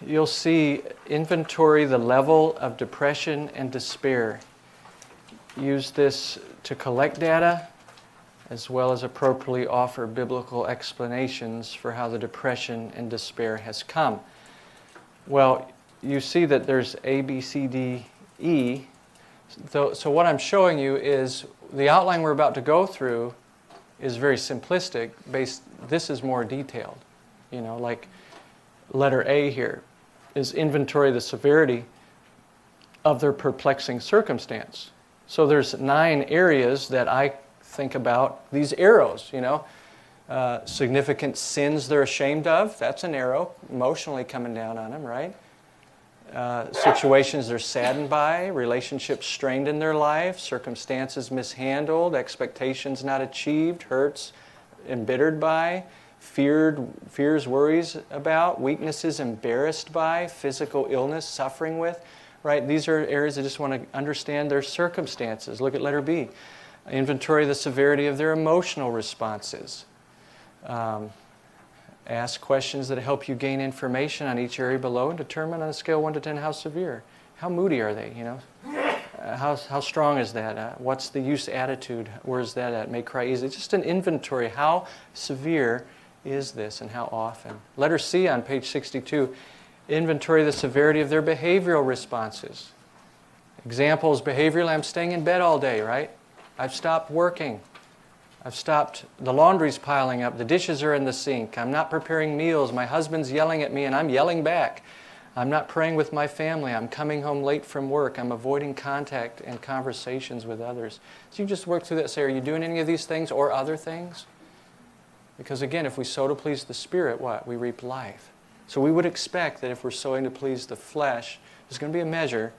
you'll see inventory the level of depression and despair. Use this to collect data as well as appropriately offer biblical explanations for how the depression and despair has come. Well, you see that there's A, B, C, D, E. So what I'm showing you is the outline we're about to go through is very simplistic. This is more detailed. Like letter A here is inventory the severity of their perplexing circumstance. So there's 9 areas that I think about. These arrows, significant sins they're ashamed of. That's an arrow emotionally coming down on them, right? Situations they're saddened by, relationships strained in their life, circumstances mishandled, expectations not achieved, hurts embittered by, fears, worries about, weaknesses embarrassed by, physical illness, suffering with, right? These are areas that just want to understand their circumstances. Look at letter B. Inventory the severity of their emotional responses. Ask questions that help you gain information on each area below and determine on a scale of 1 to 10 how severe. How moody are they, how strong is that? What's the use attitude? Where's that at? May cry easily. Just an inventory. How severe is this and how often? Letter C on page 62. Inventory the severity of their behavioral responses. Examples, behaviorally, I'm staying in bed all day, right? I've stopped working. The laundry's piling up, the dishes are in the sink, I'm not preparing meals, my husband's yelling at me and I'm yelling back. I'm not praying with my family, I'm coming home late from work, I'm avoiding contact and conversations with others. So you just work through that, say, are you doing any of these things or other things? Because again, if we sow to please the Spirit, what? We reap life. So we would expect that if we're sowing to please the flesh, there's going to be a measure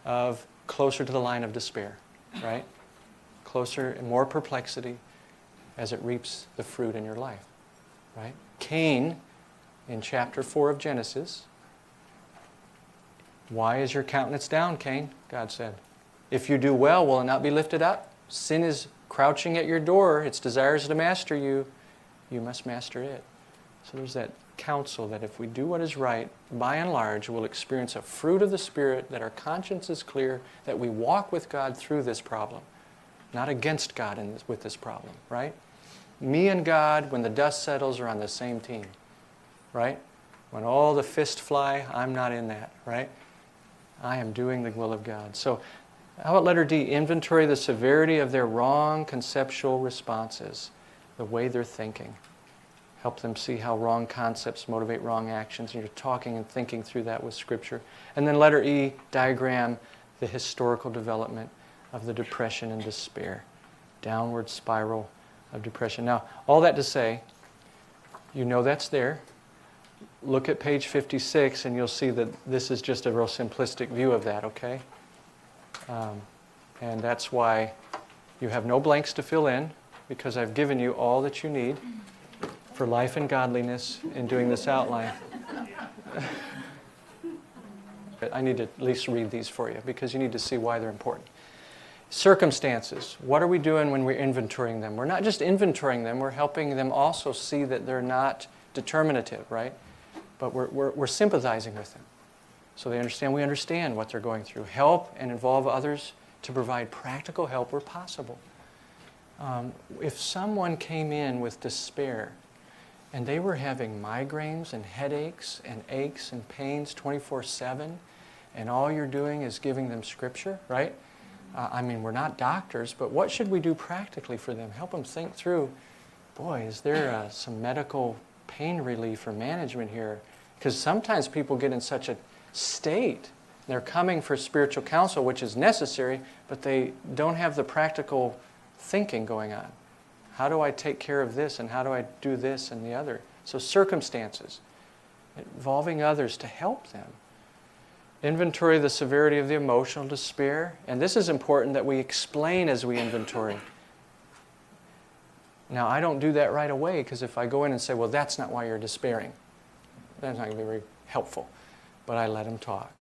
of closer to the line of despair, right? Closer and more perplexity as it reaps the fruit in your life, right? Cain, in chapter 4 of Genesis, why is your countenance down, Cain? God said. If you do well, will it not be lifted up? Sin is crouching at your door. Its desires to master you. You must master it. So there's that counsel that if we do what is right, by and large, we'll experience a fruit of the Spirit, that our conscience is clear, that we walk with God through this problem, not against God with this problem, right? Me and God, when the dust settles, are on the same team, right? When all the fists fly, I'm not in that, right? I am doing the will of God. So how about letter D? Inventory the severity of their wrong conceptual responses, the way they're thinking. Help them see how wrong concepts motivate wrong actions. And you're talking and thinking through that with Scripture. And then letter E, diagram the historical development of the depression and despair. Downward spiral of depression. Now, all that to say, that's there. Look at page 56 and you'll see that this is just a real simplistic view of that, okay? And that's why you have no blanks to fill in, because I've given you all that you need for life and godliness in doing this outline. But I need to at least read these for you because you need to see why they're important. Circumstances. What are we doing when we're inventorying them? We're not just inventorying them, we're helping them also see that they're not determinative, right? But we're sympathizing with them. So we understand what they're going through. Help and involve others to provide practical help where possible. If someone came in with despair and they were having migraines and headaches and aches and pains 24/7, and all you're doing is giving them Scripture, right? We're not doctors, but what should we do practically for them? Help them think through, boy, is there some medical pain relief or management here? Because sometimes people get in such a state, they're coming for spiritual counsel, which is necessary, but they don't have the practical thinking going on. How do I take care of this, and how do I do this and the other? So circumstances, involving others to help them. Inventory the severity of the emotional despair. And this is important that we explain as we inventory. Now, I don't do that right away, because if I go in and say, well, that's not why you're despairing, that's not going to be very helpful. But I let them talk.